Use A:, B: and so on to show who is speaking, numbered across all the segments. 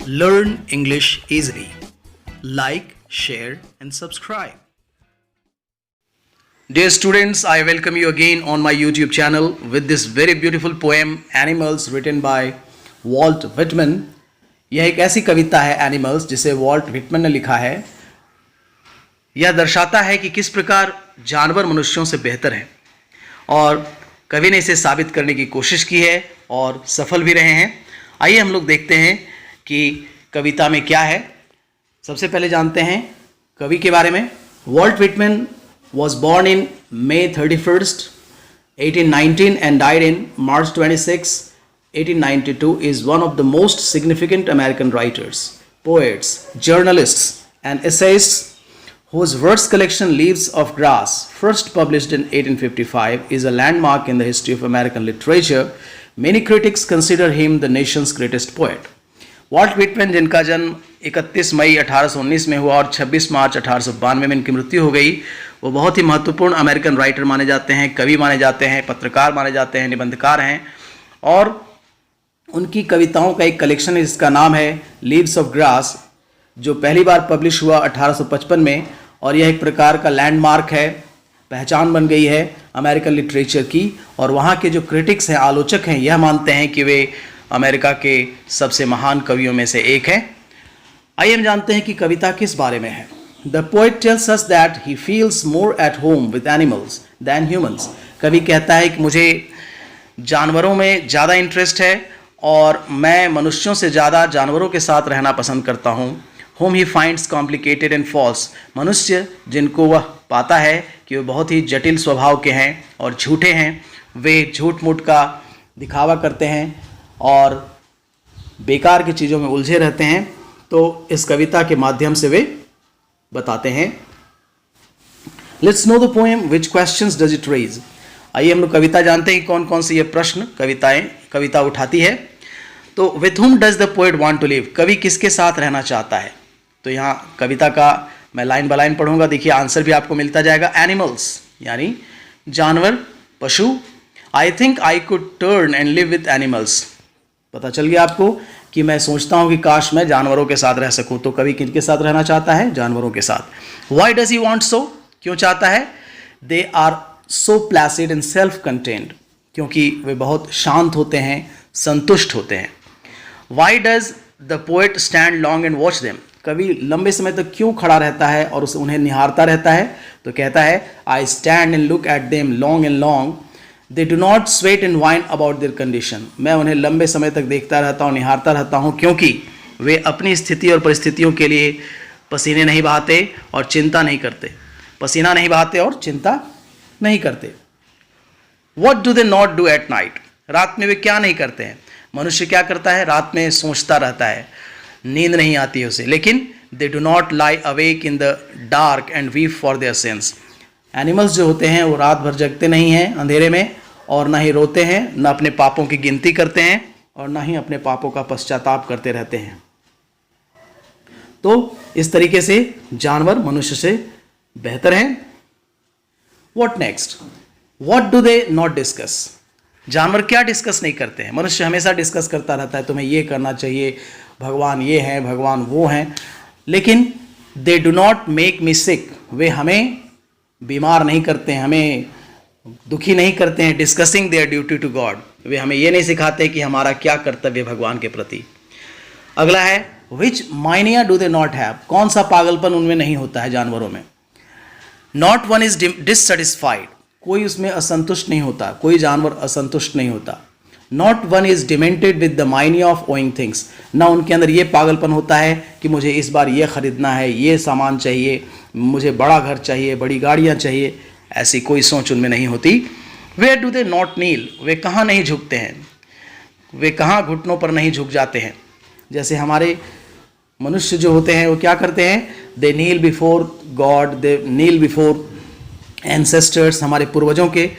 A: Learn English easily. Like, share, and subscribe. Dear students, I welcome you again on my YouTube channel with this very beautiful poem Animals written by Walt Whitman. यह एक ऐसी कविता है animals जिसे vault Whitman ने लिखा है। यह दर्शाता है कि किस प्रकार जानवर मनुष्यों से बेहतर हैं और कवि ने इसे साबित करने की कोशिश की है और सफल भी रहे हैं। आइए हम लोग देखते हैं कि कविता में क्या है। सबसे पहले जानते हैं कवि के बारे में। Walt Whitman was born in May 31st, 1819 and died in March 26, 1892, is one of the most significant American writers, poets, journalists, and essayists whose verse collection Leaves of Grass, first published in 1855, is a landmark in the history of American literature. Many critics consider him the nation's greatest poet. Walt Whitman, जिनका जन्म 31 मई 1819 में हुआ और 26 मार्च 1892 में इनकी मृत्यु हो गई, वो बहुत ही महत्वपूर्ण अमेरिकन राइटर माने जाते हैं, कवि माने जाते हैं, पत्रकार माने जाते हैं, निबंधकार हैं। और उनकी कविताओं का एक कलेक्शन है जिसका नाम है लीव्स ऑफ ग्रास, जो पहली बार पब्लिश हुआ 1855 में, और यह एक प्रकार का लैंडमार्क है, पहचान बन गई है अमेरिकन लिटरेचर की। और वहाँ के जो क्रिटिक्स हैं, आलोचक हैं, यह मानते हैं कि वे अमेरिका के सबसे महान कवियों में से एक हैं। आइए हम जानते हैं कि कविता किस बारे में है। The poet tells us that he feels more at home with animals than humans. कवि कहता है कि मुझे जानवरों में ज़्यादा इंटरेस्ट है और मैं मनुष्यों से ज़्यादा जानवरों के साथ रहना पसंद करता हूँ। Whom he finds complicated and false. मनुष्य जिनको वह पाता है कि वे बहुत ही जटिल स्वभाव के हैं और झूठे हैं, वे झूठ मूठ का दिखावा करते हैं और बेकार की चीज़ों में उलझे रहते हैं, तो इस कविता के माध्यम से वे बताते हैं। Let's know the poem, which questions does it raise. आइए हम लोग कविता जानते हैं कि कौन कौन से ये प्रश्न कविता उठाती है। तो with whom does the poet want to live, कवि किसके साथ रहना चाहता है। तो यहाँ कविता का मैं लाइन बाय लाइन पढ़ूंगा, देखिए आंसर भी आपको मिलता जाएगा। एनिमल्स यानी जानवर, पशु। I think I could turn and live with animals, पता चल गया आपको कि मैं सोचता हूं कि काश मैं जानवरों के साथ रह सकूं। तो कवि किनके साथ रहना चाहता है? जानवरों के साथ। Why does he want so, क्यों चाहता है? They are so placid and self contained, क्योंकि वे बहुत शांत होते हैं, संतुष्ट होते हैं। Why does the poet stand long and watch them, कवि लंबे समय तक क्यों खड़ा रहता है और उन्हें निहारता रहता है? तो कहता है I stand and look at them long and long, they do not sweat and wine about their condition, मैं उन्हें लंबे समय तक देखता रहता हूँ, निहारता रहता हूँ, क्योंकि वे अपनी स्थिति और परिस्थितियों के लिए पसीने नहीं बहाते और चिंता नहीं करते, पसीना नहीं बहाते और चिंता नहीं करते। What do they not do at night, रात में वे क्या नहीं करते हैं? मनुष्य क्या करता है? रात में सोचता रहता है, नींद नहीं आती है उसे। लेकिन they do not lie awake in the dark and weep for their since, animals जो होते हैं वो रात भर जगते नहीं हैं अंधेरे में, और ना ही रोते हैं, ना अपने पापों की गिनती करते हैं, और ना ही अपने पापों का पश्चाताप करते रहते हैं। तो इस तरीके से जानवर मनुष्य से बेहतर हैं। What next, what do they not discuss, जानवर क्या डिस्कस नहीं करते हैं? मनुष्य हमेशा डिस्कस करता रहता है, तुम्हें ये करना चाहिए, भगवान ये हैं, भगवान वो हैं, लेकिन they do not make me sick, वे हमें बीमार नहीं करते हैं, हमें दुखी नहीं करते हैं। Discussing their duty to God, वे हमें ये नहीं सिखाते कि हमारा क्या कर्तव्य भगवान के प्रति। अगला है विच माइनिया डू दे नॉट हैव, कौन सा पागलपन उनमें नहीं होता है जानवरों में। नॉट वन इज डिससेटिस्फाइड, कोई उसमें असंतुष्ट नहीं होता, कोई जानवर असंतुष्ट नहीं होता। Not one is demented with the mania of owing things, ना उनके अंदर ये पागलपन होता है कि मुझे इस बार ये खरीदना है, ये सामान चाहिए, मुझे बड़ा घर चाहिए, बड़ी गाड़ियाँ चाहिए, ऐसी कोई सोच उनमें नहीं होती। वेयर डू दे नॉट नील, वे कहाँ नहीं झुकते हैं, वे कहाँ घुटनों पर नहीं झुक जाते हैं। जैसे हमारे मनुष्य जो होते हैं वो क्या करते हैं? दे नील बिफोर गॉड, दे नील बिफोर एंसेस्टर्स, हमारे पूर्वजों के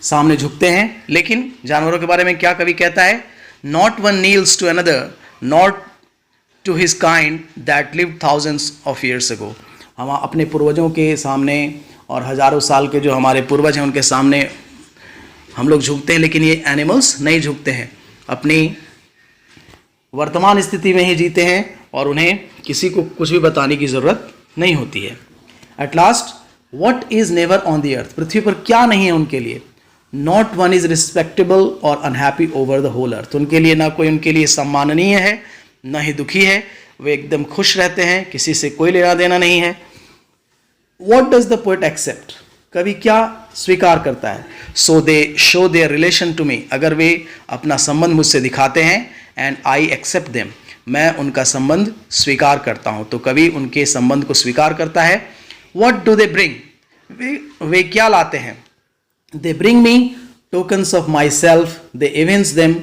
A: सामने झुकते हैं। लेकिन जानवरों के बारे में क्या कवि कहता है? Not one kneels to another, not to his kind that lived thousands of years ago, हम अपने पूर्वजों के सामने और हज़ारों साल के जो हमारे पूर्वज हैं उनके सामने हम लोग झुकते हैं, लेकिन ये एनिमल्स नहीं झुकते हैं। अपनी वर्तमान स्थिति में ही जीते हैं और उन्हें किसी को कुछ भी बताने की ज़रूरत नहीं होती है। At last, what is never on the earth, पृथ्वी पर क्या नहीं है उनके लिए। नॉट वन इज़ रिस्पेक्टेबल और unhappy over the whole earth, उनके लिए ना कोई उनके लिए सम्माननीय है ना ही दुखी है, वे एकदम खुश रहते हैं, किसी से कोई लेना देना नहीं है। What does the poet accept, कवि क्या स्वीकार करता है। So they show their relation to me, अगर वे अपना संबंध मुझसे दिखाते हैं, एंड आई एक्सेप्ट देम, मैं उनका संबंध स्वीकार करता हूँ, तो कवि उनके संबंध को स्वीकार करता है। वॉट डू दे ब्रिंग, वे क्या लाते हैं। They bring me tokens of my self, they Evans them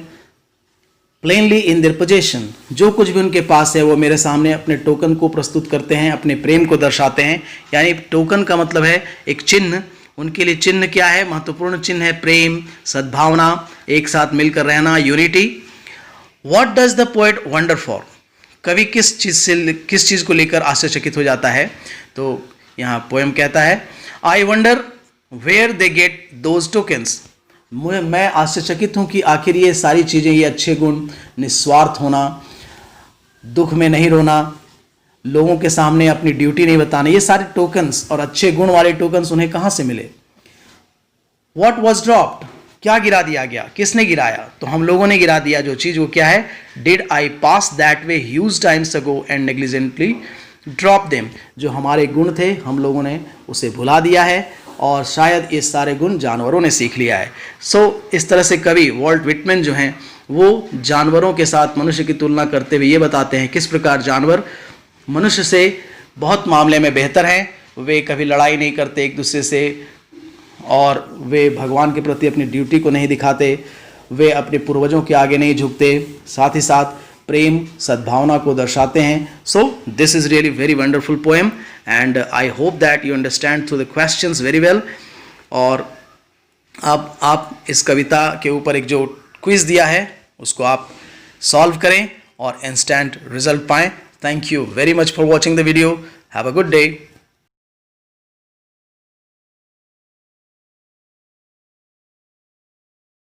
A: plainly in their possession, जो कुछ भी उनके पास है वो मेरे सामने अपने टोकन को प्रस्तुत करते हैं, अपने प्रेम को दर्शाते हैं। यानी टोकन का मतलब है एक चिन्ह, उनके लिए चिन्ह क्या है, महत्वपूर्ण चिन्ह है प्रेम, सद्भावना, एक साथ मिलकर रहना, unity. What does the poet wonder for, कवि किस चीज़ को लेकर आश्चर्यचकित हो जाता है। तो यहाँ पोएम कहता है, I wonder where they get those tokens, मैं आश्चर्यचकित हूँ कि आखिर ये सारी चीज़ें, ये अच्छे गुण, निस्वार्थ होना, दुख में नहीं रोना, लोगों के सामने अपनी ड्यूटी नहीं बताना, ये सारे टोकन्स और अच्छे गुण वाले टोकन्स उन्हें कहाँ से मिले। व्हाट वॉज ड्रॉप्ड, क्या गिरा दिया गया, किसने गिराया, तो हम लोगों ने गिरा दिया जो चीज़, वो क्या है। Did I pass that way huge times ago and negligently drop them, जो हमारे गुण थे हम लोगों ने उसे भुला दिया है और शायद ये सारे गुण जानवरों ने सीख लिया है। इस तरह से कवि वॉल्ट विटमैन जो हैं वो जानवरों के साथ मनुष्य की तुलना करते हुए ये बताते हैं किस प्रकार जानवर मनुष्य से बहुत मामले में बेहतर हैं। वे कभी लड़ाई नहीं करते एक दूसरे से, और वे भगवान के प्रति अपनी ड्यूटी को नहीं दिखाते, वे अपने पूर्वजों के आगे नहीं झुकते, साथ ही साथ प्रेम सद्भावना को दर्शाते हैं। So this is really very wonderful poem and I hope that you understand through the questions very well. और अब आप इस कविता के ऊपर एक जो क्विज़ दिया है उसको आप सॉल्व करें और इंस्टेंट रिजल्ट पाएं। Thank you very much for watching the video. Have a good day.